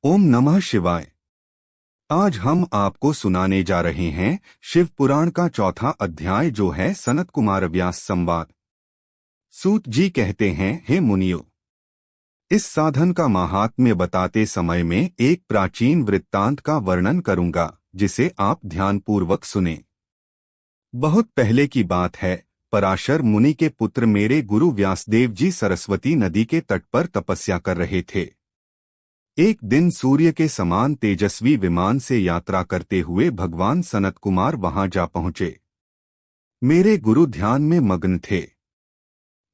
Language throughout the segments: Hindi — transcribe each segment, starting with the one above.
ओम नमः शिवाय। आज हम आपको सुनाने जा रहे हैं शिव पुराण का चौथा अध्याय, जो है सनत कुमार व्यास संवाद। सूत जी कहते हैं, हे मुनियो, इस साधन का महात्म्य बताते समय में एक प्राचीन वृत्तांत का वर्णन करूंगा, जिसे आप ध्यानपूर्वक सुने। बहुत पहले की बात है। पराशर मुनि के पुत्र मेरे गुरु व्यासदेव जी सरस्वती नदी के तट पर तपस्या कर रहे थे। एक दिन सूर्य के समान तेजस्वी विमान से यात्रा करते हुए भगवान सनत कुमार वहां जा पहुंचे। मेरे गुरु ध्यान में मग्न थे।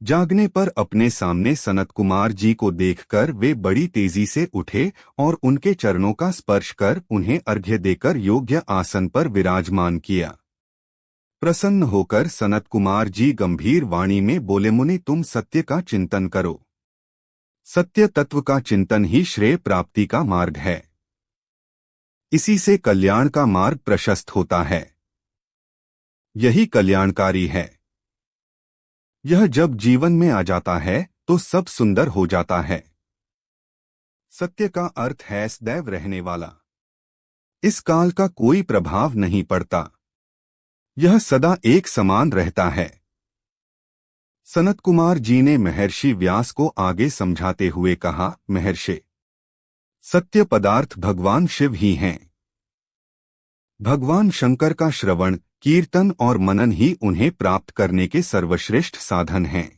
जागने पर अपने सामने सनत कुमार जी को देखकर वे बड़ी तेजी से उठे और उनके चरणों का स्पर्श कर उन्हें अर्घ्य देकर योग्य आसन पर विराजमान किया। प्रसन्न होकर सनत कुमार जी गंभीर वाणी में बोले, मुनि, तुम सत्य का चिंतन करो। सत्य तत्व का चिंतन ही श्रेय प्राप्ति का मार्ग है। इसी से कल्याण का मार्ग प्रशस्त होता है। यही कल्याणकारी है। यह जब जीवन में आ जाता है तो सब सुंदर हो जाता है। सत्य का अर्थ है सदैव रहने वाला। इस काल का कोई प्रभाव नहीं पड़ता। यह सदा एक समान रहता है। सनत कुमार जी ने महर्षि व्यास को आगे समझाते हुए कहा, महर्षि, सत्य पदार्थ भगवान शिव ही हैं। भगवान शंकर का श्रवण, कीर्तन और मनन ही उन्हें प्राप्त करने के सर्वश्रेष्ठ साधन हैं।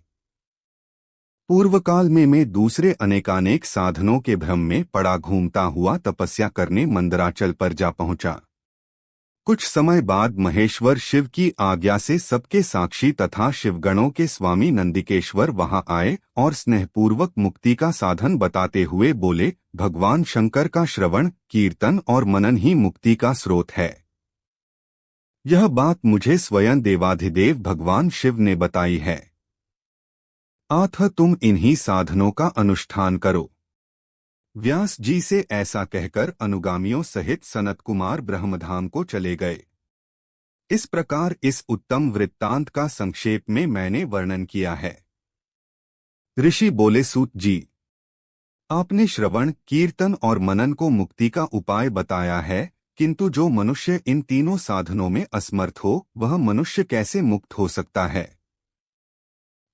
पूर्व काल में मैं दूसरे अनेकानेक साधनों के भ्रम में पड़ा घूमता हुआ तपस्या करने मंदराचल पर जा पहुंचा। कुछ समय बाद महेश्वर शिव की आज्ञा से सबके साक्षी तथा शिवगणों के स्वामी नंदिकेश्वर वहां आए और स्नेहपूर्वक मुक्ति का साधन बताते हुए बोले, भगवान शंकर का श्रवण, कीर्तन और मनन ही मुक्ति का स्रोत है। यह बात मुझे स्वयं देवाधिदेव भगवान शिव ने बताई है। अतः तुम इन्हीं साधनों का अनुष्ठान करो। व्यास जी से ऐसा कहकर अनुगामियों सहित सनत कुमार ब्रह्मधाम को चले गए। इस प्रकार इस उत्तम वृत्तांत का संक्षेप में मैंने वर्णन किया है। ऋषि बोले, सूत जी, आपने श्रवण, कीर्तन और मनन को मुक्ति का उपाय बताया है, किंतु जो मनुष्य इन तीनों साधनों में असमर्थ हो, वह मनुष्य कैसे मुक्त हो सकता है?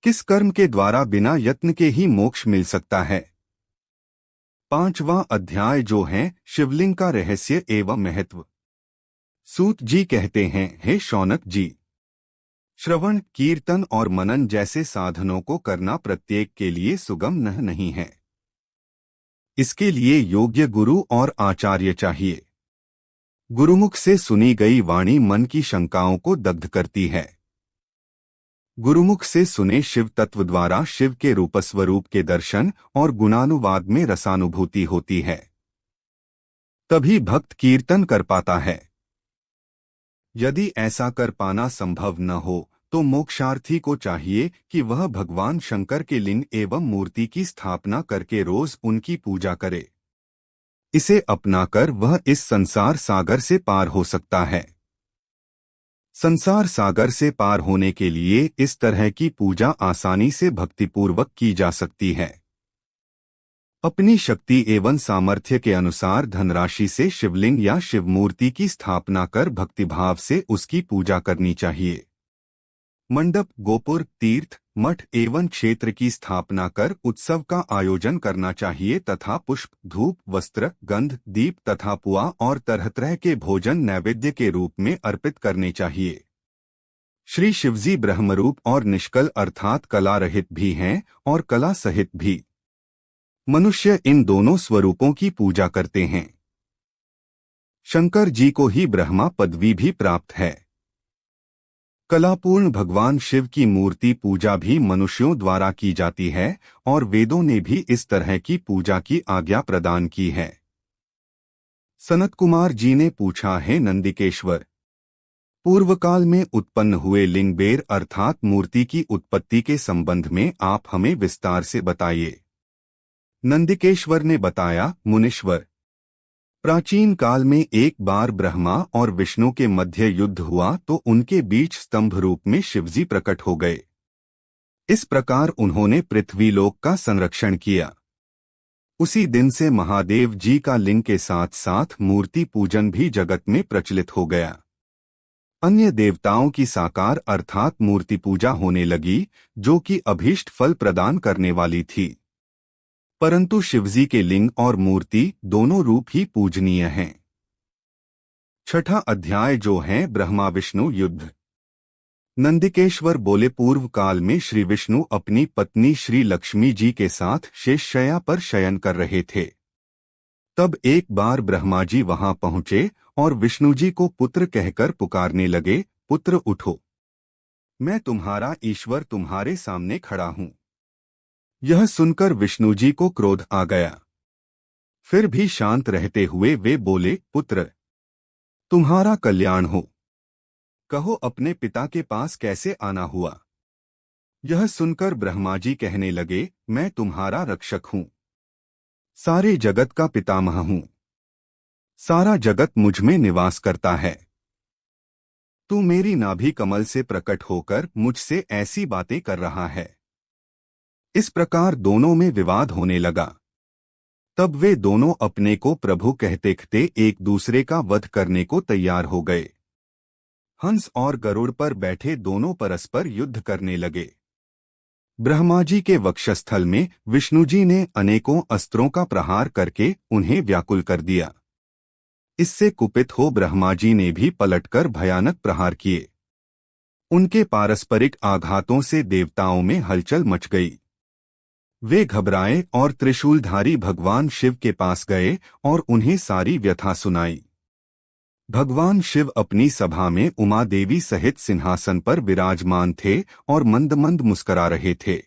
किस कर्म के द्वारा बिना यत्न के ही मोक्ष मिल सकता है? 5वां अध्याय, जो है शिवलिंग का रहस्य एवं महत्व। सूत जी कहते हैं, हे शौनक जी, श्रवण, कीर्तन और मनन जैसे साधनों को करना प्रत्येक के लिए सुगम नहीं है। इसके लिए योग्य गुरु और आचार्य चाहिए। गुरुमुख से सुनी गई वाणी मन की शंकाओं को दग्ध करती है। गुरुमुख से सुने शिव तत्व द्वारा शिव के रूपस्वरूप के दर्शन और गुणानुवाद में रसानुभूति होती है। तभी भक्त कीर्तन कर पाता है। यदि ऐसा कर पाना संभव न हो तो मोक्षार्थी को चाहिए कि वह भगवान शंकर के लिंग एवं मूर्ति की स्थापना करके रोज उनकी पूजा करे। इसे अपनाकर वह इस संसार सागर से पार हो सकता है। संसार सागर से पार होने के लिए इस तरह की पूजा आसानी से भक्तिपूर्वक की जा सकती है। अपनी शक्ति एवं सामर्थ्य के अनुसार धनराशि से शिवलिंग या शिवमूर्ति की स्थापना कर भक्तिभाव से उसकी पूजा करनी चाहिए। मंडप, गोपुर, तीर्थ, मठ एवं क्षेत्र की स्थापना कर उत्सव का आयोजन करना चाहिए तथा पुष्प, धूप, वस्त्र, गंध, दीप तथा पुआ और तरह तरह के भोजन नैवेद्य के रूप में अर्पित करने चाहिए। श्री शिवजी ब्रह्मरूप और निष्कल अर्थात कला रहित भी हैं और कला सहित भी। मनुष्य इन दोनों स्वरूपों की पूजा करते हैं। शंकर जी को ही ब्रह्मा पदवी भी प्राप्त है। कलापूर्ण भगवान शिव की मूर्ति पूजा भी मनुष्यों द्वारा की जाती है और वेदों ने भी इस तरह की पूजा की आज्ञा प्रदान की है। सनत कुमार जी ने पूछा, है नंदिकेश्वर, पूर्व काल में उत्पन्न हुए लिंगबेर अर्थात मूर्ति की उत्पत्ति के संबंध में आप हमें विस्तार से बताइए। नंदिकेश्वर ने बताया, मुनीश्वर, प्राचीन काल में एक बार ब्रह्मा और विष्णु के मध्य युद्ध हुआ तो उनके बीच स्तंभ रूप में शिवजी प्रकट हो गए। इस प्रकार उन्होंने पृथ्वीलोक का संरक्षण किया। उसी दिन से महादेव जी का लिंग के साथ साथ मूर्ति पूजन भी जगत में प्रचलित हो गया। अन्य देवताओं की साकार अर्थात मूर्ति पूजा होने लगी, जो कि अभीष्ट फल प्रदान करने वाली थी। परंतु शिवजी के लिंग और मूर्ति दोनों रूप ही पूजनीय हैं। छठा अध्याय जो है ब्रह्मा विष्णु युद्ध। नंदिकेश्वर बोले, पूर्व काल में श्री विष्णु अपनी पत्नी श्री लक्ष्मी जी के साथ शेषशय्या पर शयन कर रहे थे। तब एक बार ब्रह्मा जी वहां पहुंचे और विष्णु जी को पुत्र कहकर पुकारने लगे, पुत्र उठो, मैं तुम्हारा ईश्वर तुम्हारे सामने खड़ा हूं। यह सुनकर विष्णु जी को क्रोध आ गया। फिर भी शांत रहते हुए वे बोले, पुत्र तुम्हारा कल्याण हो, कहो अपने पिता के पास कैसे आना हुआ। यह सुनकर ब्रह्मा जी कहने लगे, मैं तुम्हारा रक्षक हूं, सारे जगत का पितामह हूं, सारा जगत मुझ में निवास करता है। तू मेरी नाभि कमल से प्रकट होकर मुझसे ऐसी बातें कर रहा है। इस प्रकार दोनों में विवाद होने लगा। तब वे दोनों अपने को प्रभु कहते कहते एक दूसरे का वध करने को तैयार हो गए। हंस और गरुड़ पर बैठे दोनों परस्पर युद्ध करने लगे। ब्रह्मा जी के वक्षस्थल में विष्णु जी ने अनेकों अस्त्रों का प्रहार करके उन्हें व्याकुल कर दिया। इससे कुपित हो ब्रह्मा जी ने भी पलटकर भयानक प्रहार किए। उनके पारस्परिक आघातों से देवताओं में हलचल मच गई। वे घबराए और त्रिशूलधारी भगवान शिव के पास गए और उन्हें सारी व्यथा सुनाई। भगवान शिव अपनी सभा में उमा देवी सहित सिंहासन पर विराजमान थे और मंद मंद मुस्करा रहे थे।